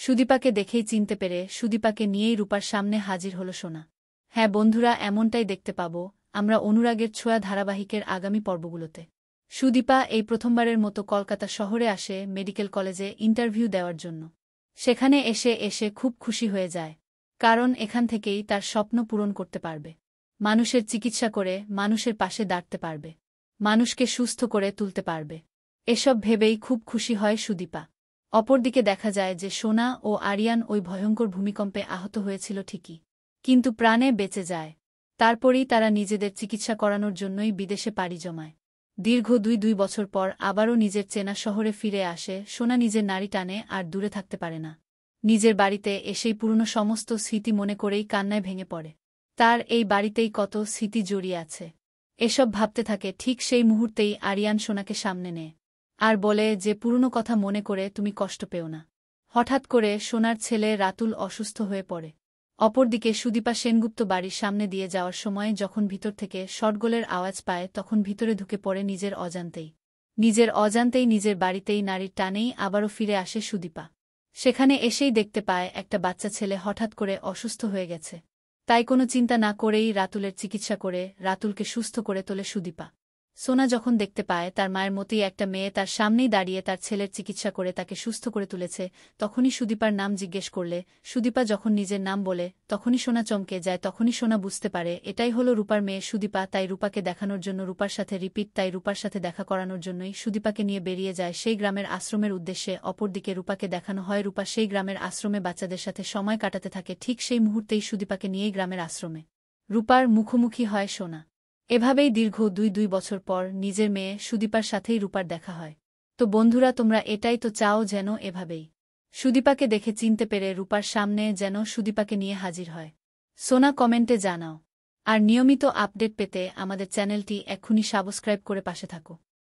সুদীপাকে দেখেই চিনতে পেরে সুদীপাকে নিয়েই রূপার সামনে হাজির হল সোনা। হ্যাঁ বন্ধুরা, এমনটাই দেখতে পাব আমরা অনুরাগের ছোঁয়া ধারাবাহিকের আগামী পর্বগুলোতে। সুদীপা এই প্রথমবারের মতো কলকাতা শহরে আসে মেডিকেল কলেজে ইন্টারভিউ দেওয়ার জন্য। সেখানে এসে খুব খুশি হয়ে যায়, কারণ এখান থেকেই তার স্বপ্ন পূরণ করতে পারবে। মানুষের চিকিৎসা করে মানুষের পাশে দাঁড়াতে পারবে, মানুষকে সুস্থ করে তুলতে পারবে। এসব ভেবেই খুব খুশি হয় সুদীপা। অপরদিকে দেখা যায় যে সোনা ও আরিয়ান ওই ভয়ঙ্কর ভূমিকম্পে আহত হয়েছিল ঠিকই, কিন্তু প্রাণে বেঁচে যায়। তারপরই তারা নিজেদের চিকিৎসা করানোর জন্যই বিদেশে পাড়ি জমায়। দীর্ঘ দুই বছর পর আবারও নিজের চেনা শহরে ফিরে আসে সোনা। নিজের নারী টানে আর দূরে থাকতে পারে না। নিজের বাড়িতে এসেই পুরনো সমস্ত স্মৃতি মনে করেই কান্নায় ভেঙে পড়ে। তার এই বাড়িতেই কত স্মৃতি জড়িয়ে আছে, এসব ভাবতে থাকে। ঠিক সেই মুহূর্তেই আরিয়ান সোনাকে সামনে নেয় আর বলে যে পুরনো কথা মনে করে তুমি কষ্ট পেও না। হঠাৎ করে সোনার ছেলে রাতুল অসুস্থ হয়ে পড়ে। অপরদিকে সুদীপা সেনগুপ্ত বাড়ির সামনে দিয়ে যাওয়ার সময় যখন ভিতর থেকে শটগোলের আওয়াজ পায় তখন ভিতরে ঢুকে পড়ে নিজের অজান্তেই নিজের বাড়িতেই নারীর টানেই আবারও ফিরে আসে সুদীপা। সেখানে এসেই দেখতে পায় একটা বাচ্চা ছেলে হঠাৎ করে অসুস্থ হয়ে গেছে। তাই কোনো চিন্তা না করেই রাতুলের চিকিৎসা করে রাতুলকে সুস্থ করে তোলে সুদীপা। সোনা যখন দেখতে পায় তার মায়ের মতোই একটা মেয়ে তার সামনেই দাঁড়িয়ে তার ছেলের চিকিৎসা করে তাকে সুস্থ করে তুলেছে, তখনই সুদীপার নাম জিজ্ঞেস করলে সুদীপা যখন নিজের নাম বলে তখনই সোনা চমকে যায়। তখনই সোনা বুঝতে পারে এটাই হলো রূপার মেয়ে সুদীপা। তাই রূপাকে দেখানোর জন্য রূপার সাথে দেখা করানোর জন্যই সুদীপাকে নিয়ে বেরিয়ে যায় সেই গ্রামের আশ্রমের উদ্দেশ্যে। অপরদিকে রূপাকে দেখানো হয় রূপা সেই গ্রামের আশ্রমে বাচ্চাদের সাথে সময় কাটাতে থাকে। ঠিক সেই মুহূর্তেই সুদীপাকে নিয়েই গ্রামের আশ্রমে রূপার মুখোমুখি হয় সোনা। এভাবেই দীর্ঘ দুই বছর পর নিজের মেয়ে সুদীপার সাথেই রূপার দেখা হয়। তো বন্ধুরা, তোমরা এটাই তো চাও যেন এভাবেই সুদীপাকে দেখে চিনতে পেরে রূপার সামনে যেন সুদীপাকে নিয়ে হাজির হয়। সোনা কমেন্টে জানাও। আর নিয়মিত আপডেট পেতে আমাদের চ্যানেলটি এক্ষুনি সাবস্ক্রাইব করে পাশে থাকো।